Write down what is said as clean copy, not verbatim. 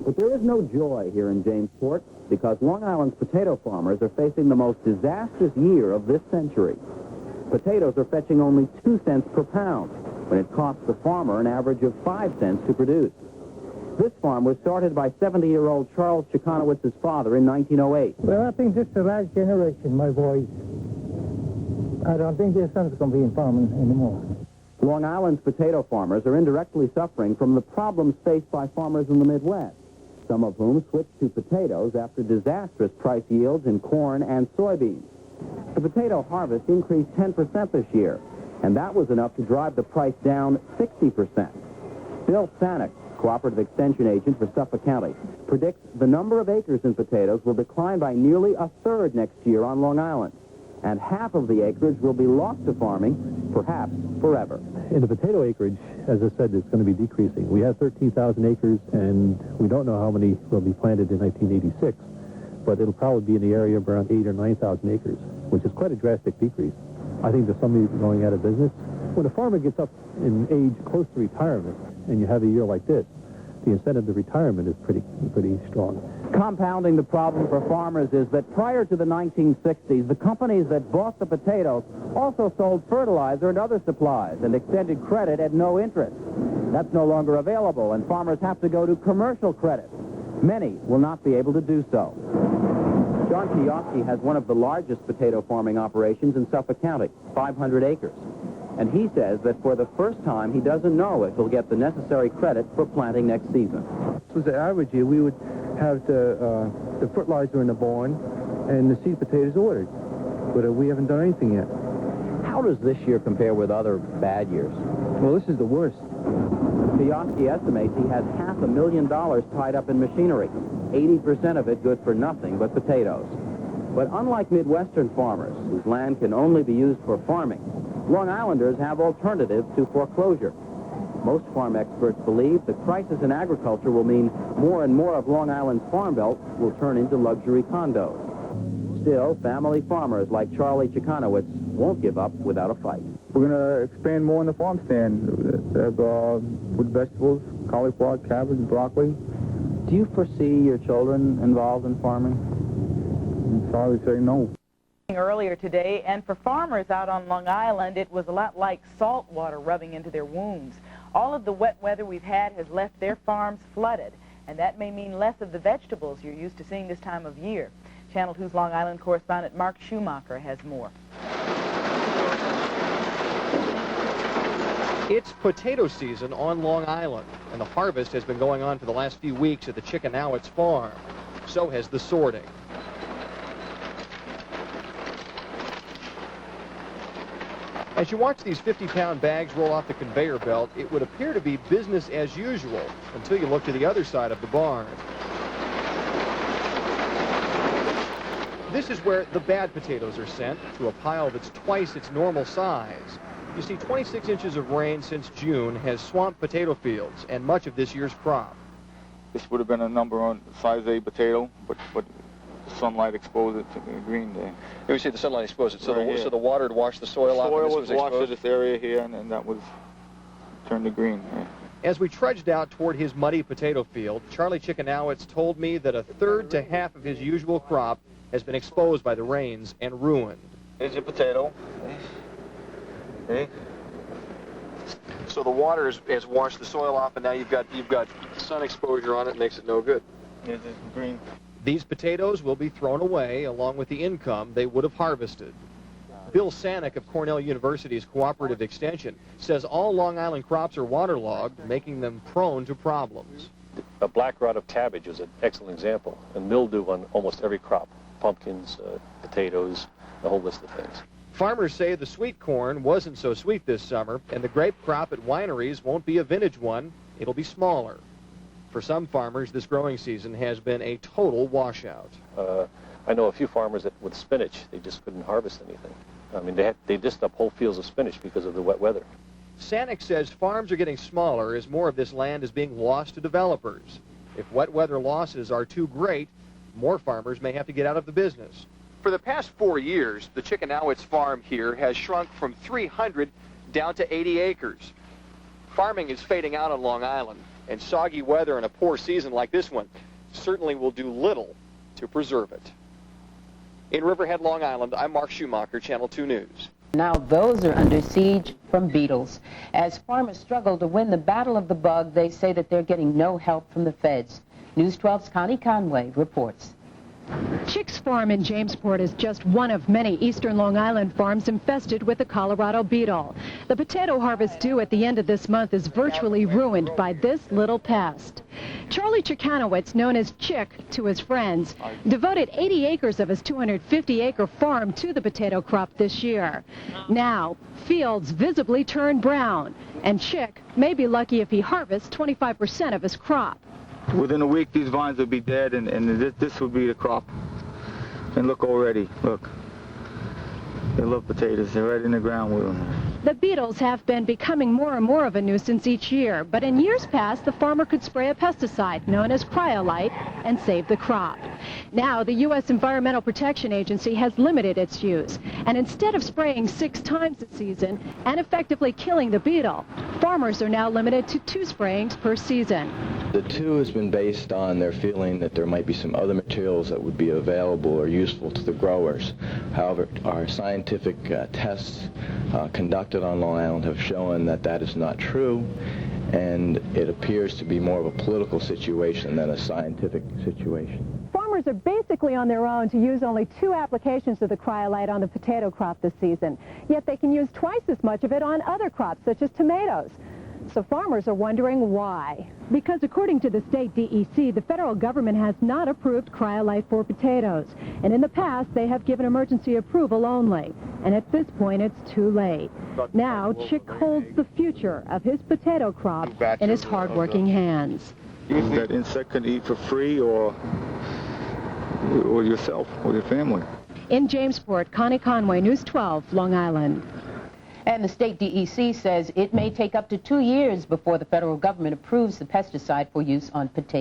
But there is no joy here in Jamesport because Long Island's potato farmers are facing the most disastrous year of this century. Potatoes are fetching only 2 cents per pound, when it costs the farmer an average of 5 cents to produce. This farm was started by 70-year-old Charles Chikanowitz's father in 1908. Well, I think this is the last generation, my boys. I don't think their sons are going to be in farming anymore. Long Island's potato farmers are indirectly suffering from the problems faced by farmers in the Midwest, some of whom switched to potatoes after disastrous price yields in corn and soybeans. The potato harvest increased 10% this year, and that was enough to drive the price down 60%. Bill Sanek, cooperative extension agent for Suffolk County, predicts the number of acres in potatoes will decline by nearly a third next year on Long Island, and half of the acreage will be lost to farming, perhaps forever. In the potato acreage, as I said, it's going to be decreasing. We have 13,000 acres, and we don't know how many will be planted in 1986, but it'll probably be in the area of around 8,000 or 9,000 acres, which is quite a drastic decrease. I think there's somebody going out of business. When a farmer gets up in age close to retirement, and you have a year like this, the incentive to retirement is pretty strong. Compounding the problem for farmers is that prior to the 1960s, the companies that bought the potatoes also sold fertilizer and other supplies and extended credit at no interest. That's no longer available, and farmers have to go to commercial credit. Many will not be able to do so. John Kiyofsky has one of the largest potato farming operations in Suffolk County, 500 acres. And he says that for the first time, he doesn't know if he'll get the necessary credit for planting next season. This was the average year. We would have the fertilizer in the barn and the seed potatoes ordered. But we haven't done anything yet. How does this year compare with other bad years? Well, this is the worst. Kiyofsky estimates he has $500,000 tied up in machinery, 80% of it good for nothing but potatoes. But unlike Midwestern farmers, whose land can only be used for farming, Long Islanders have alternatives to foreclosure. Most farm experts believe the crisis in agriculture will mean more and more of Long Island's farm belt will turn into luxury condos. Still, family farmers like Charlie Chikanowitz won't give up without a fight. We're going to expand more on the farm stand. With vegetables, cauliflower, cabbage, broccoli. Do you foresee your children involved in farming? I'm sorry to say no. Earlier today, and for farmers out on Long Island, it was a lot like salt water rubbing into their wounds. All of the wet weather we've had has left their farms flooded, and that may mean less of the vegetables you're used to seeing this time of year. Channel 2's Long Island correspondent Mark Schumacher has more. It's potato season on Long Island, and the harvest has been going on for the last few weeks at the Chikanowitz farm. So has the sorting. As you watch these 50-pound bags roll off the conveyor belt, it would appear to be business as usual until you look to the other side of the barn. This is where the bad potatoes are sent, to a pile that's twice its normal size. You see, 26 inches of rain since June has swamped potato fields and much of this year's crop. This would have been a number on size A potato, but the sunlight exposed it to the green there. You see the sunlight exposed it, so, Right, so the water had washed the soil off. The and soil this was washed to exposed? this area here, and that was turned to green. Yeah. As we trudged out toward his muddy potato field, Charlie Chikanowitz told me that a third to half of his usual crop has been exposed by the rains and ruined. Here's your potato. Okay. So the water has washed the soil off, and now you've got sun exposure on it, makes it no good. Here's this green. These potatoes will be thrown away along with the income they would have harvested. Bill Sanek of Cornell University's Cooperative Extension says all Long Island crops are waterlogged, making them prone to problems. A black rot of cabbage is an excellent example, and mildew on almost every crop. Pumpkins, potatoes, a whole list of things. Farmers say the sweet corn wasn't so sweet this summer, and the grape crop at wineries won't be a vintage one. It'll be smaller. For some farmers, this growing season has been a total washout. I know a few farmers that with spinach, they just couldn't harvest anything. I mean, they dished up whole fields of spinach because of the wet weather. Sanek says farms are getting smaller as more of this land is being lost to developers. If wet weather losses are too great, more farmers may have to get out of the business. For the past 4 years, the Chikanowitz farm here has shrunk from 300 down to 80 acres. Farming is fading out on Long Island, And soggy weather and a poor season like this one certainly will do little to preserve it. In Riverhead, Long Island, I'm Mark Schumacher, Channel 2 News. Now those are under siege from beetles. As farmers struggle to win the battle of the bug, they say that they're getting no help from the feds. News 12's Connie Conway reports. Chick's farm in Jamesport is just one of many eastern Long Island farms infested with the Colorado beetle. The potato harvest due at the end of this month is virtually ruined by this little pest. Charlie Chickanowicz, known as Chick to his friends, devoted 80 acres of his 250-acre farm to the potato crop this year. Now, fields visibly turn brown, and Chick may be lucky if he harvests 25% of his crop. Within a week, these vines will be dead, and this will be the crop. And look already, look. They love potatoes. They're right in the ground with them. The beetles have been becoming more and more of a nuisance each year, but in years past, the farmer could spray a pesticide known as Cryolite and save the crop. Now, the U.S. Environmental Protection Agency has limited its use, and instead of spraying 6 times a season and effectively killing the beetle, farmers are now limited to 2 sprayings per season. The 2 has been based on their feeling that there might be some other materials that would be available or useful to the growers. However, our scientific tests conducted on Long Island have shown that that is not true, and it appears to be more of a political situation than a scientific situation. Farmers are basically on their own to use only 2 applications of the Cryolite on the potato crop this season, yet they can use twice as much of it on other crops such as tomatoes. So farmers are wondering why. Because according to the state DEC, the federal government has not approved Cryolite for potatoes. And in the past, they have given emergency approval only. And at this point, it's too late. Now, Chick holds the future of his potato crop in his hard-working hands. That insect can eat for free or yourself or your family. In Jamesport, Connie Conway, News 12, Long Island. And the state DEC says it may take up to 2 years before the federal government approves the pesticide for use on potatoes.